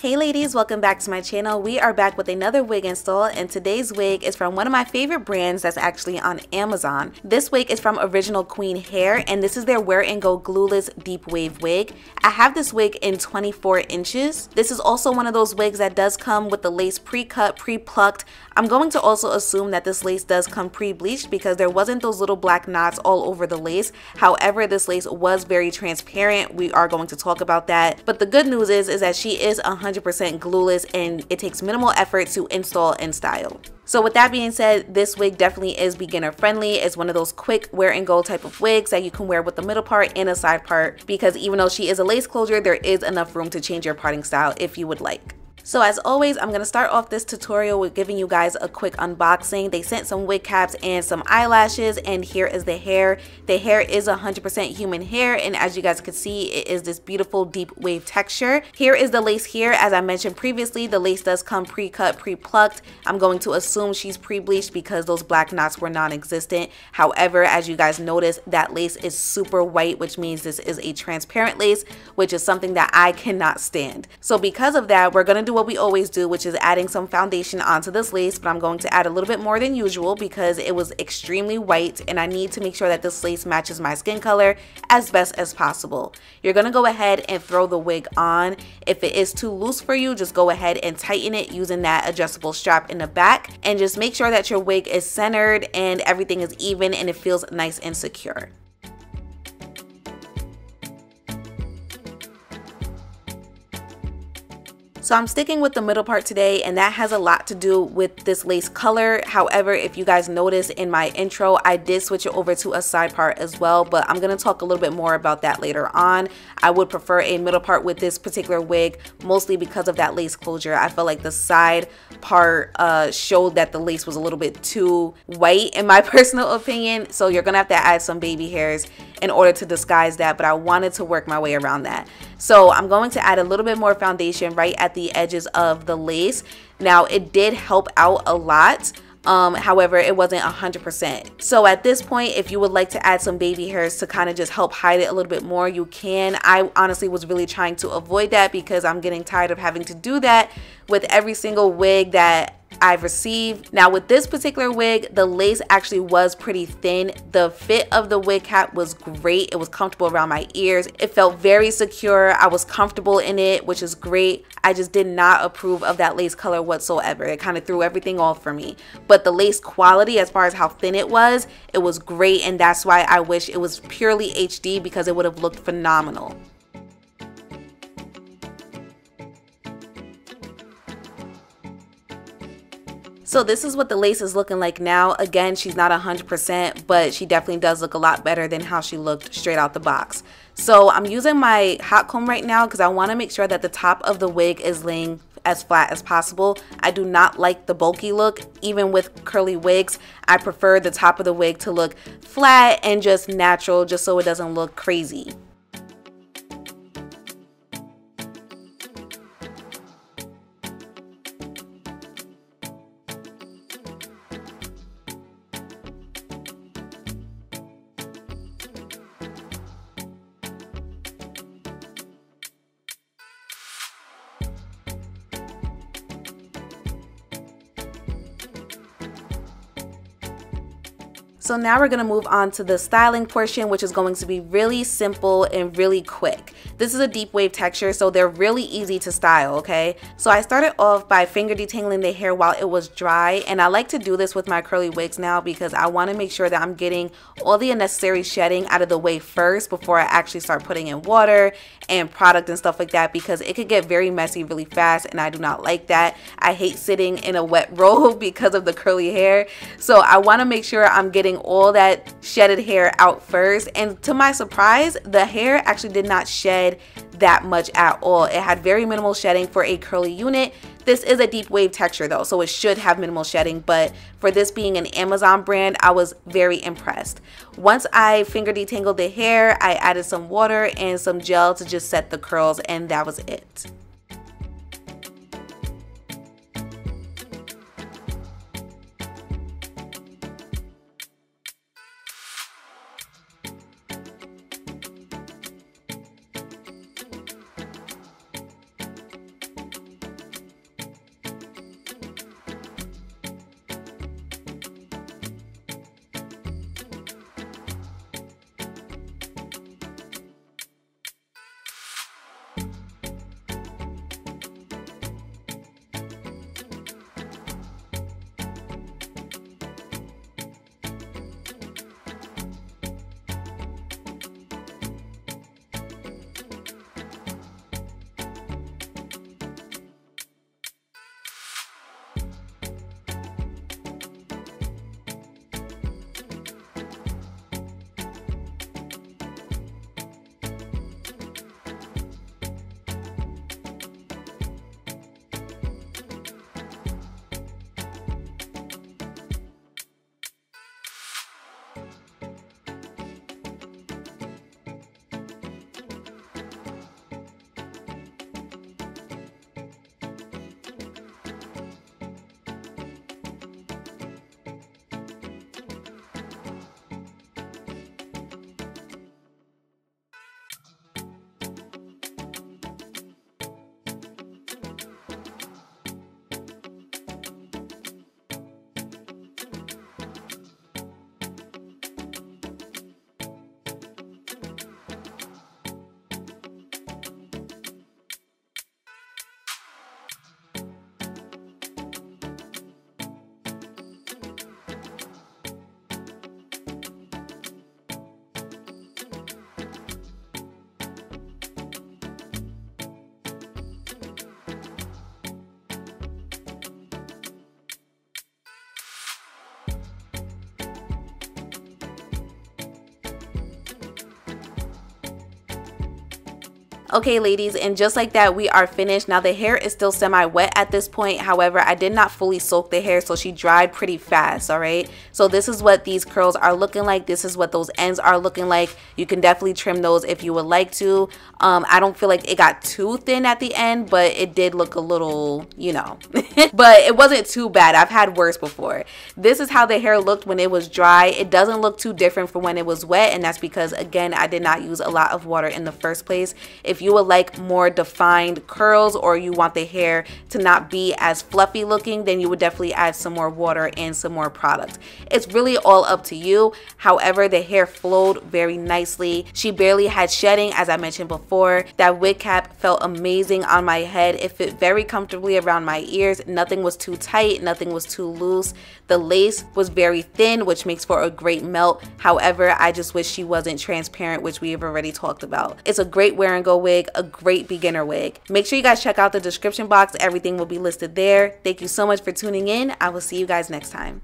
Hey ladies, welcome back to my channel. We are back with another wig install, and today's wig is from one of my favorite brands that's actually on Amazon. This wig is from Original Queen Hair, and this is their Wear and Go Glueless Deep Wave wig. I have this wig in 24 inches. This is also one of those wigs that does come with the lace pre-cut, pre-plucked. I'm going to also assume that this lace does come pre-bleached because there wasn't those little black knots all over the lace. However, this lace was very transparent. We are going to talk about that. But the good news is that she is 100% glueless, and it takes minimal effort to install and style. So with that being said, this wig definitely is beginner friendly. It's one of those quick wear and go type of wigs that you can wear with the middle part and a side part, because even though she is a lace closure, there is enough room to change your parting style if you would like. So as always, I'm going to start off this tutorial with giving you guys a quick unboxing. They sent some wig caps and some eyelashes, and here is the hair. The hair is 100% human hair, and as you guys can see, it is this beautiful deep wave texture. Here is the lace here. As I mentioned previously, the lace does come pre-cut, pre-plucked. I'm going to assume she's pre-bleached because those black knots were non-existent. However, as you guys notice, that lace is super white, which means this is a transparent lace, which is something that I cannot stand. So because of that, we're going to do what we always do, which is adding some foundation onto this lace, but I'm going to add a little bit more than usual because it was extremely white, and I need to make sure that this lace matches my skin color as best as possible. You're going to go ahead and throw the wig on. If it is too loose for you, just go ahead and tighten it using that adjustable strap in the back, and just make sure that your wig is centered and everything is even and it feels nice and secure. So I'm sticking with the middle part today, and that has a lot to do with this lace color. However, if you guys notice in my intro, I did switch it over to a side part as well, but I'm going to talk a little bit more about that later on. I would prefer a middle part with this particular wig, mostly because of that lace closure. I feel like the side part showed that the lace was a little bit too white in my personal opinion, so you're going to have to add some baby hairs in order to disguise that, but I wanted to work my way around that. So I'm going to add a little bit more foundation right at the edges of the lace. Now it did help out a lot. However, it wasn't 100%. So at this point, if you would like to add some baby hairs to kind of just help hide it a little bit more, you can. I honestly was really trying to avoid that because I'm getting tired of having to do that with every single wig that I've received. Now with this particular wig, the lace actually was pretty thin. The fit of the wig cap was great. It was comfortable around my ears. It felt very secure. I was comfortable in it, which is great. I just did not approve of that lace color whatsoever. It kind of threw everything off for me. But the lace quality, as far as how thin it was great, and that's why I wish it was purely HD, because it would have looked phenomenal. So this is what the lace is looking like now. Again, she's not 100%, but she definitely does look a lot better than how she looked straight out the box. So I'm using my hot comb right now because I want to make sure that the top of the wig is laying as flat as possible. I do not like the bulky look. Even with curly wigs, I prefer the top of the wig to look flat and just natural, just so it doesn't look crazy. So now we're going to move on to the styling portion, which is going to be really simple and really quick. This is a deep wave texture, so they're really easy to style, okay? So I started off by finger detangling the hair while it was dry, and I like to do this with my curly wigs now because I want to make sure that I'm getting all the unnecessary shedding out of the way first before I actually start putting in water and product and stuff like that, because it could get very messy really fast, and I do not like that. I hate sitting in a wet robe because of the curly hair, so I want to make sure I'm getting all that shedded hair out first. And to my surprise, the hair actually did not shed that much at all. It had very minimal shedding for a curly unit. This is a deep wave texture though, so it should have minimal shedding, but for this being an Amazon brand, I was very impressed. Once I finger detangled the hair, I added some water and some gel to just set the curls, and that was it. Okay ladies, and just like that, we are finished. Now the hair is still semi-wet at this point. However, I did not fully soak the hair, so she dried pretty fast. All right, so this is what these curls are looking like. This is what those ends are looking like. You can definitely trim those if you would like to. I don't feel like it got too thin at the end, but it did look a little, you know, but it wasn't too bad. I've had worse before. This is how the hair looked when it was dry. It doesn't look too different from when it was wet, and that's because, again, I did not use a lot of water in the first place. If you would like more defined curls, or you want the hair to not be as fluffy looking, then you would definitely add some more water and some more product. It's really all up to you. However, the hair flowed very nicely. She barely had shedding, as I mentioned before. That wig cap felt amazing on my head. It fit very comfortably around my ears. Nothing was too tight, nothing was too loose. The lace was very thin, which makes for a great melt. However, I just wish she wasn't transparent, which we have already talked about. It's a great wear and go wig, a great beginner wig. Make sure you guys check out the description box. Everything will be listed there. Thank you so much for tuning in. I will see you guys next time.